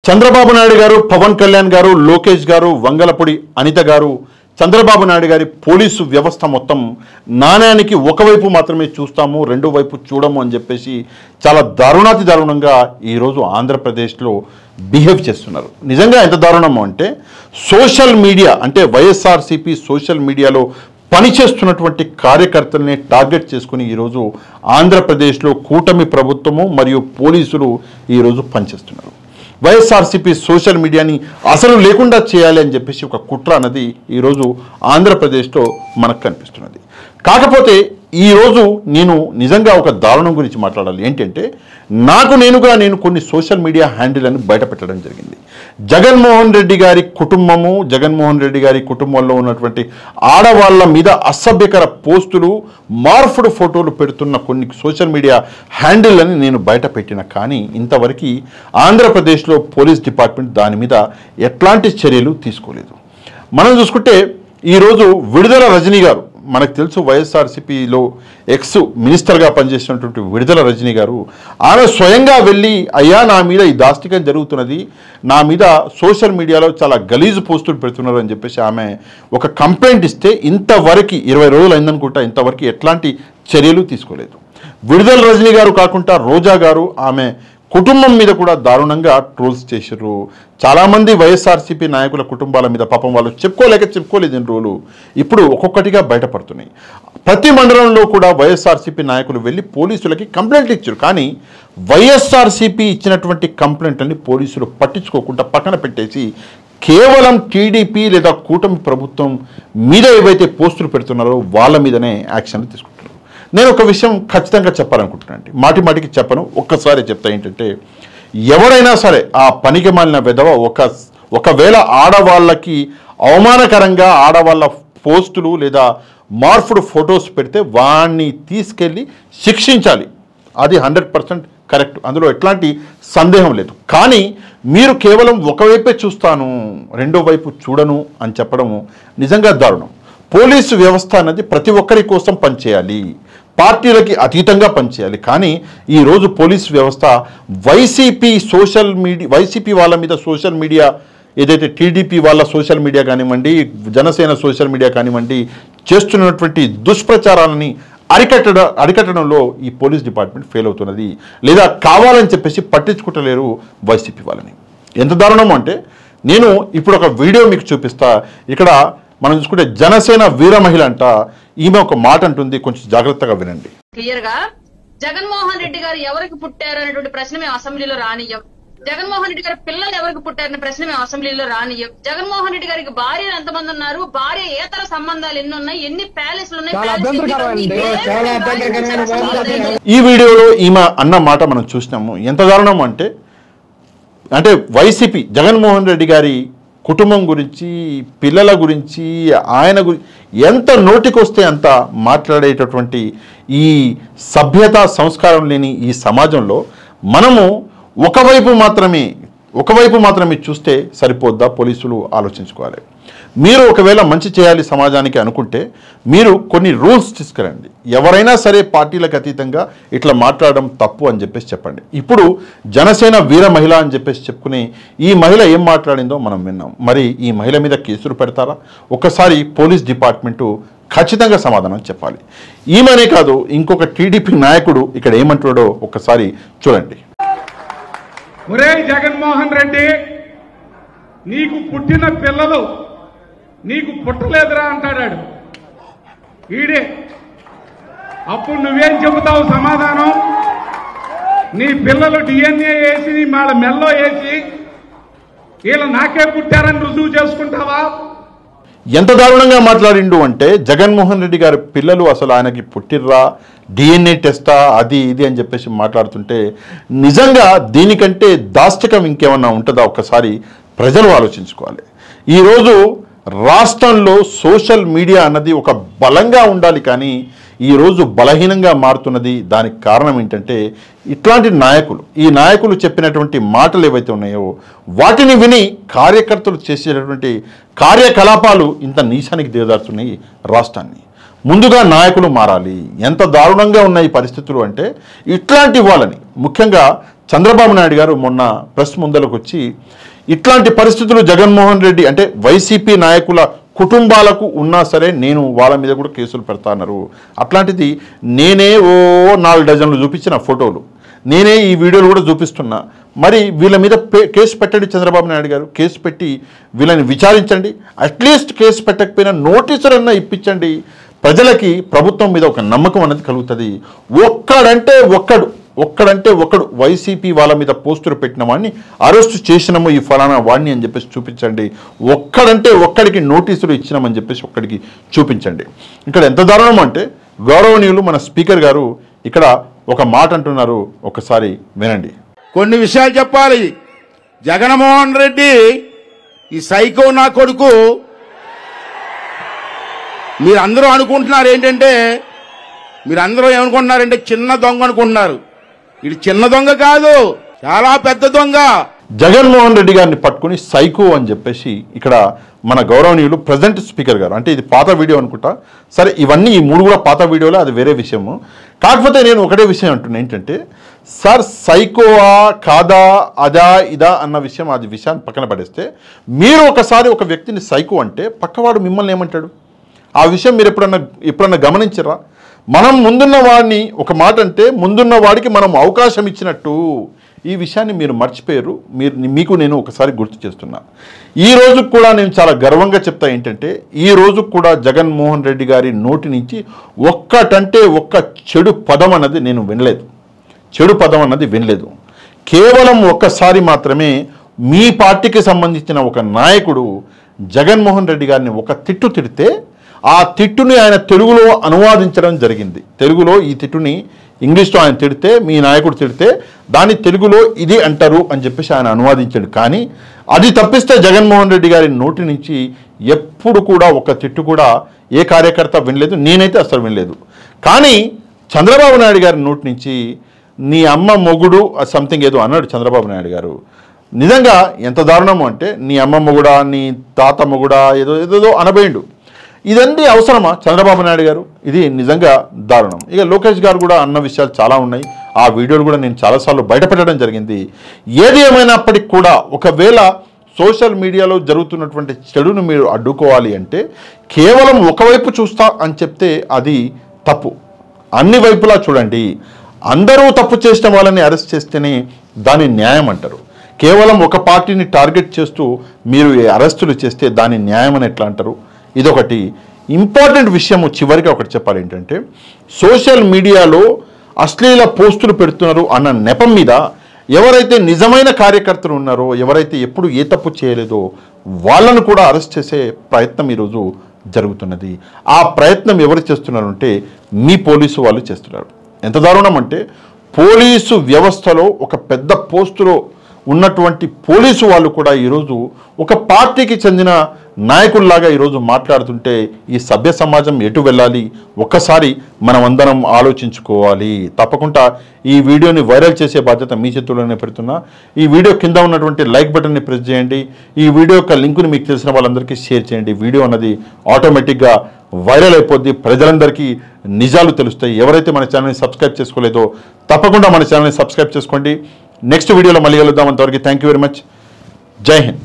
చంద్రబాబు నాయుడు గారు, పవన్ కళ్యాణ్ గారు, లోకేష్ గారు, వంగలపూడి అనిత గారు, చంద్రబాబు నాయుడు గారి పోలీసు వ్యవస్థ మొత్తం నాణ్యానికి ఒకవైపు మాత్రమే చూస్తాము, రెండో వైపు చూడము అని చెప్పేసి చాలా దారుణాతి దారుణంగా ఈరోజు ఆంధ్రప్రదేశ్లో బిహేవ్ చేస్తున్నారు. నిజంగా ఎంత దారుణము అంటే సోషల్ మీడియా అంటే వైఎస్ఆర్సీపీ సోషల్ మీడియాలో పనిచేస్తున్నటువంటి కార్యకర్తల్ని టార్గెట్ చేసుకుని ఈరోజు ఆంధ్రప్రదేశ్లో కూటమి ప్రభుత్వము మరియు పోలీసులు ఈరోజు పనిచేస్తున్నారు. వైఎస్ఆర్సీపీ సోషల్ మీడియాని అసలు లేకుండా చేయాలి అని చెప్పేసి ఒక కుట్ర అన్నది ఈరోజు ఆంధ్రప్రదేశ్లో మనకు కనిపిస్తున్నది. కాకపోతే ఈరోజు నేను నిజంగా ఒక దారుణం గురించి మాట్లాడాలి. ఏంటంటే నేను కొన్ని సోషల్ మీడియా హ్యాండిల్ని బయట పెట్టడం జరిగింది. జగన్మోహన్ రెడ్డి గారి కుటుంబము, జగన్మోహన్ రెడ్డి గారి కుటుంబంలో ఉన్నటువంటి ఆడవాళ్ళ మీద అసభ్యకర పోస్టులు, మార్ఫుడ్ ఫోటోలు పెడుతున్న కొన్ని సోషల్ మీడియా హ్యాండిల్ని నేను బయట పెట్టిన. కానీ ఇంతవరకు ఆంధ్రప్రదేశ్లో పోలీస్ డిపార్ట్మెంట్ దాని మీద ఎట్లాంటి చర్యలు తీసుకోలేదు. మనం చూసుకుంటే ఈరోజు విడుదల రజనీ గారు, మనకు తెలుసు వైఎస్ఆర్సీపీలో ఎక్స్ మినిస్టర్గా పనిచేసినటువంటి విడుదల రజనీ గారు, ఆమె స్వయంగా వెళ్ళి అయ్యా నా మీద ఈ దాష్టికం జరుగుతున్నది, నా మీద సోషల్ మీడియాలో చాలా గలీజు పోస్టులు పెడుతున్నారు అని చెప్పేసి ఆమె ఒక కంప్లైంట్ ఇస్తే ఇంతవరకు 20 రోజులు అయిందనుకుంటా, ఇంతవరకు ఎట్లాంటి చర్యలు తీసుకోలేదు. విడుదల రజనీ గారు కాకుండా రోజా గారు ఆమె కుటుంబం మీద కూడా దారుణంగా ట్రోల్స్ చేశారు. చాలామంది వైఎస్ఆర్సీపీ నాయకుల కుటుంబాల మీద పాపం వాళ్ళు చెప్పుకోలేదు ఎన్ని రోజులు, ఇప్పుడు ఒక్కొక్కటిగా బయటపడుతున్నాయి. ప్రతి మండలంలో కూడా వైఎస్ఆర్సీపీ నాయకులు వెళ్ళి పోలీసులకి కంప్లైంట్లు ఇచ్చారు. కానీ వైఎస్ఆర్సీపీ ఇచ్చినటువంటి కంప్లైంట్లని పోలీసులు పట్టించుకోకుండా పక్కన పెట్టేసి కేవలం టీడీపీ లేదా కూటమి ప్రభుత్వం మీద ఏవైతే పోస్టులు పెడుతున్నారో వాళ్ళ మీదనే యాక్షన్లు తీసుకుంటున్నారు. నేను ఒక విషయం ఖచ్చితంగా చెప్పాలనుకుంటున్నాను, మాటికి చెప్పను, ఒక్కసారి చెప్తా. ఏంటంటే ఎవరైనా సరే ఆ పనికి మాలిన విధవ ఒకవేళ ఆడవాళ్ళకి అవమానకరంగా ఆడవాళ్ళ పోస్టులు లేదా మార్ఫుడ్ ఫొటోస్ పెడితే వాడిని తీసుకెళ్ళి శిక్షించాలి. అది 100% కరెక్ట్, అందులో ఎట్లాంటి సందేహం లేదు. కానీ మీరు కేవలం ఒకవైపే చూస్తాను, రెండో వైపు చూడను అని చెప్పడము నిజంగా దారుణం. పోలీసు వ్యవస్థ అన్నది ప్రతి ఒక్కరి కోసం పనిచేయాలి, పార్టీలకి అతీతంగా పనిచేయాలి. కానీ ఈరోజు పోలీస్ వ్యవస్థ వైసీపీ వాళ్ళ మీద సోషల్ మీడియా ఏదైతే టీడీపీ వాళ్ళ సోషల్ మీడియా కానివ్వండి, జనసేన సోషల్ మీడియా కానివ్వండి చేస్తున్నటువంటి దుష్ప్రచారాలని అరికట్టడంలో ఈ పోలీస్ డిపార్ట్మెంట్ ఫెయిల్ అవుతున్నది, లేదా కావాలని చెప్పేసి పట్టించుకుంటలేరు వైసీపీ వాళ్ళని. ఎంత దారుణం అంటే నేను ఇప్పుడు ఒక వీడియో మీకు చూపిస్తా. ఇక్కడ మనం చూసుకుంటే జనసేన వీర మహిళ అంట, ఈమె ఒక మాట అంటుంది, కొంచెం జాగ్రత్తగా వినండి. క్లియర్ గా జగన్మోహన్ రెడ్డి గారు ఎవరికి పుట్టారు అనేటువంటి ప్రశ్న మేము అసెంబ్లీలో రానియ్యం. జగన్మోహన్ రెడ్డి గారి పిల్లలు ఎవరికి పుట్టారనే ప్రశ్న మేము అసెంబ్లీలో రానియ్యం. జగన్మోహన్ రెడ్డి గారికి భార్యలు ఎంతమంది ఉన్నారు, భార్య ఏతర సంబంధాలు ఎన్ని ఉన్నాయి, ఎన్ని ప్యాలెస్లు ఉన్నాయి. ఈ వీడియోలో ఈమె అన్న మాట మనం చూసినాము. ఎంత దారుణం అంటే వైసీపీ జగన్మోహన్ రెడ్డి గారి కుటుంబం గురించి, పిల్లల గురించి, ఆయన గురించి ఎంత నోటికొస్తే అంత మాట్లాడేటటువంటి ఈ సభ్యత సంస్కారం లేని ఈ సమాజంలో మనము ఒకవైపు మాత్రమే చూస్తే సరిపోద్దా? పోలీసులు ఆలోచించుకోవాలి. మీరు ఒకవేళ మంచి చేయాలి సమాజానికి అనుకుంటే మీరు కొన్ని రూల్స్ తీసుకురండి. ఎవరైనా సరే పార్టీలకు అతీతంగా ఇట్లా మాట్లాడడం తప్పు అని చెప్పేసి చెప్పండి. ఇప్పుడు జనసేన వీర మహిళ అని చెప్పేసి చెప్పుకుని ఈ మహిళ ఏం మాట్లాడిందో మనం విన్నాం. మరి ఈ మహిళ మీద కేసులు పెడతారా? ఒక్కసారి పోలీస్ డిపార్ట్మెంటు ఖచ్చితంగా సమాధానం చెప్పాలి. ఈమెనే కాదు, ఇంకొక టీడీపీ నాయకుడు ఇక్కడ ఏమంటాడో ఒక్కసారి చూడండి. ఒరే జగన్మోహన్ రెడ్డి, నీకు పుట్టిన పిల్లలు నీకు పుట్టలేదురా అంటాడాడు ఈడే. అప్పుడు నువ్వేం చెబుతావు సమాధానం? నీ పిల్లలు DNA వేసి వాళ్ళ మెల్లో వేసి వీళ్ళు నాకే పుట్టారని రుజువు చేసుకుంటావా? ఎంత దారుణంగా మాట్లాడిండు అంటే జగన్మోహన్ రెడ్డి గారి పిల్లలు అసలు ఆయనకి పుట్టిర్రా, DNA టెస్టా, అది ఇది అని చెప్పేసి మాట్లాడుతుంటే నిజంగా దీనికంటే దాష్టికం ఇంకేమన్నా ఉంటుందా? ఒక్కసారి ప్రజలు ఆలోచించుకోవాలి. ఈరోజు రాష్ట్రంలో సోషల్ మీడియా అన్నది ఒక బలంగా ఉండాలి, కానీ ఈరోజు బలహీనంగా మారుతున్నది. దానికి కారణం ఏంటంటే ఇట్లాంటి ఈ నాయకులు చెప్పినటువంటి మాటలు ఏవైతే ఉన్నాయో వాటిని విని కార్యకర్తలు చేసేటటువంటి కార్యకలాపాలు ఇంత నీచానికి దిగజారుతున్నాయి రాష్ట్రాన్ని. ముందుగా నాయకులు మారాలి. ఎంత దారుణంగా ఉన్నాయి పరిస్థితులు అంటే ఇట్లాంటి వాళ్ళని, ముఖ్యంగా చంద్రబాబు నాయుడు గారు మొన్న ప్రెస్ ముందరకు వచ్చి ఇట్లాంటి పరిస్థితులు జగన్మోహన్ రెడ్డి అంటే వైసీపీ నాయకుల కుటుంబాలకు ఉన్నా సరే నేను వాళ్ళ మీద కూడా కేసులు పెడతాన్నారు. అట్లాంటిది నేనే 4 డజన్లు చూపించిన ఫోటోలు, నేనే ఈ వీడియోలు కూడా చూపిస్తున్నా. మరి వీళ్ళ మీద కేసు పెట్టండి చంద్రబాబు నాయుడు గారు, కేసు పెట్టి వీళ్ళని విచారించండి. అట్లీస్ట్ కేసు పెట్టకపోయినా నోటీసులన్నా ఇప్పించండి. ప్రజలకి ప్రభుత్వం మీద ఒక నమ్మకం అనేది కలుగుతుంది. ఒక్కడంటే ఒక్కడు వైసీపీ వాళ్ళ మీద పోస్టులు పెట్టిన వాడిని అరెస్ట్ చేసినాము ఈ ఫలానా వాడిని అని చెప్పేసి చూపించండి. ఒక్కడంటే ఒక్కడికి నోటీసులు ఇచ్చినామని చెప్పేసి ఒక్కడికి చూపించండి. ఇక్కడ ఎంత దారుణం అంటే గౌరవనీయులు మన స్పీకర్ గారు ఇక్కడ ఒక మాట అంటున్నారు, ఒకసారి వినండి. కొన్ని విషయాలు చెప్పాలి. జగన్మోహన్ రెడ్డి ఈ సైకో నా కొడుకు, మీరందరూ అనుకుంటున్నారు ఏంటంటే, మీరందరూ ఏమనుకుంటున్నారంటే చిన్న దొంగ అనుకుంటున్నారు. ఇది చిన్న దొంగ కాదు, చాలా పెద్ద దొంగ. జగన్మోహన్ రెడ్డి గారిని పట్టుకుని సైకో అని చెప్పేసి ఇక్కడ మన గౌరవనీయులు ప్రజెంట్ స్పీకర్ గారు, అంటే ఇది పాత వీడియో అనుకుంటా, సరే ఇవన్నీ ఈ 3 కూడా పాత వీడియోలో, అది వేరే విషయము. కాకపోతే నేను ఒకటే విషయం అంటున్నా ఏంటంటే, సార్ సైకోవా కాదా అదా ఇదా అన్న విషయం, అది విషయాన్ని పక్కన పడేస్తే, మీరు ఒకసారి ఒక వ్యక్తిని సైకో అంటే పక్కవాడు మిమ్మల్ని ఏమంటాడు? ఆ విషయం మీరు ఎప్పుడన్నా గమనించరా? మనం ముందున్న వాడిని ఒక మాట అంటే ముందున్న వాడికి మనం అవకాశం ఇచ్చినట్టు. ఈ విషయాన్ని మీరు మర్చిపోయారు. మీకు నేను ఒకసారి గుర్తు చేస్తున్నా. ఈ రోజు కూడా నేను చాలా గర్వంగా చెప్తా ఏంటంటే, ఈ రోజు కూడా జగన్మోహన్ రెడ్డి గారి నోటి నుంచి ఒక్కటంటే ఒక్క చెడు పదం అన్నది నేను వినలేదు. చెడు పదం అన్నది వినలేదు. కేవలం ఒక్కసారి మాత్రమే మీ పార్టీకి సంబంధించిన ఒక నాయకుడు జగన్మోహన్ రెడ్డి గారిని ఒక తిట్టు తిడితే ఆ తిట్టుని ఆయన తెలుగులో అనువాదించడం జరిగింది. తెలుగులో ఈ తిట్టుని ఇంగ్లీష్లో ఆయన తిడితే, మీ నాయకుడు తిడితే దాన్ని తెలుగులో ఇది అంటారు అని చెప్పేసి ఆయన అనువాదించాడు. కానీ అది తప్పిస్తే జగన్మోహన్ రెడ్డి గారి నోటి నుంచి ఎప్పుడు కూడా ఒక తిట్టు కూడా ఏ కార్యకర్త వినలేదు, నేనైతే అసలు వినలేదు. కానీ చంద్రబాబు నాయుడు గారి నోటి నుంచి నీ అమ్మ మొగుడు సంథింగ్ ఏదో అన్నాడు చంద్రబాబు నాయుడు గారు. నిజంగా ఎంత దారుణము అంటే, నీ అమ్మ మొగుడా నీ తాత మొగుడా ఏదో అనబోయిండు. ఇదండి అవసరమా చంద్రబాబు నాయుడు గారు? ఇది నిజంగా దారుణం. ఇక లోకేష్ గారు కూడా అన్న విషయాలు చాలా ఉన్నాయి. ఆ వీడియోలు కూడా నేను చాలాసార్లు బయటపెట్టడం జరిగింది. ఏది ఏమైనప్పటికీ కూడా ఒకవేళ సోషల్ మీడియాలో జరుగుతున్నటువంటి చెడును మీరు అడ్డుకోవాలి అంటే కేవలం ఒకవైపు చూస్తా అని చెప్తే అది తప్పు. అన్ని వైపులా చూడండి. అందరూ తప్పు చేసిన వాళ్ళని అరెస్ట్ చేస్తేనే దాని న్యాయం అంటారు. కేవలం ఒక పార్టీని టార్గెట్ చేస్తూ మీరు అరెస్టులు చేస్తే దాని న్యాయం అని ఎట్లా అంటారు? ఇదొకటి ఇంపార్టెంట్ విషయము. చివరిగా ఒకటి చెప్పాలి ఏంటంటే, సోషల్ మీడియాలో అశ్లీల పోస్టులు పెడుతున్నారు అన్న నెపం మీద ఎవరైతే నిజమైన కార్యకర్తలు ఉన్నారో, ఎవరైతే ఎప్పుడు ఏ తప్పు చేయలేదో వాళ్ళను కూడా అరెస్ట్ చేసే ప్రయత్నం ఈరోజు జరుగుతున్నది. ఆ ప్రయత్నం ఎవరు చేస్తున్నారంటే మీ పోలీసు వాళ్ళు చేస్తున్నారు. ఎంత దారుణం అంటే, పోలీసు వ్యవస్థలో ఒక పెద్ద పోస్టులో ఉన్నటువంటి పోలీసు వాళ్ళు కూడా ఈరోజు ఒక పార్టీకి చెందిన నాయకుల్లాగా ఈరోజు మాట్లాడుతుంటే ఈ సభ్య సమాజం ఎటు వెళ్ళాలి? ఒక్కసారి మనమందరం ఆలోచించుకోవాలి. తప్పకుండా ఈ వీడియోని వైరల్ చేసే బాధ్యత మీ చేతుల్లోనే పెడుతున్నా. ఈ వీడియో కింద ఉన్నటువంటి లైక్ బటన్ని ప్రెస్ చేయండి. ఈ వీడియో యొక్క లింకుని మీకు తెలిసిన వాళ్ళందరికీ షేర్ చేయండి. వీడియో అన్నది ఆటోమేటిక్గా వైరల్ అయిపోద్ది. ప్రజలందరికీ నిజాలు తెలుస్తాయి. ఎవరైతే మన ఛానల్ని సబ్స్క్రైబ్ చేసుకోలేదో తప్పకుండా మన ఛానల్ని సబ్స్క్రైబ్ చేసుకోండి. నెక్స్ట్ వీడియోలో మళ్ళీ కలుద్దాం. అంతవరకు థ్యాంక్ యూ వెరీ మచ్. జై హింద్.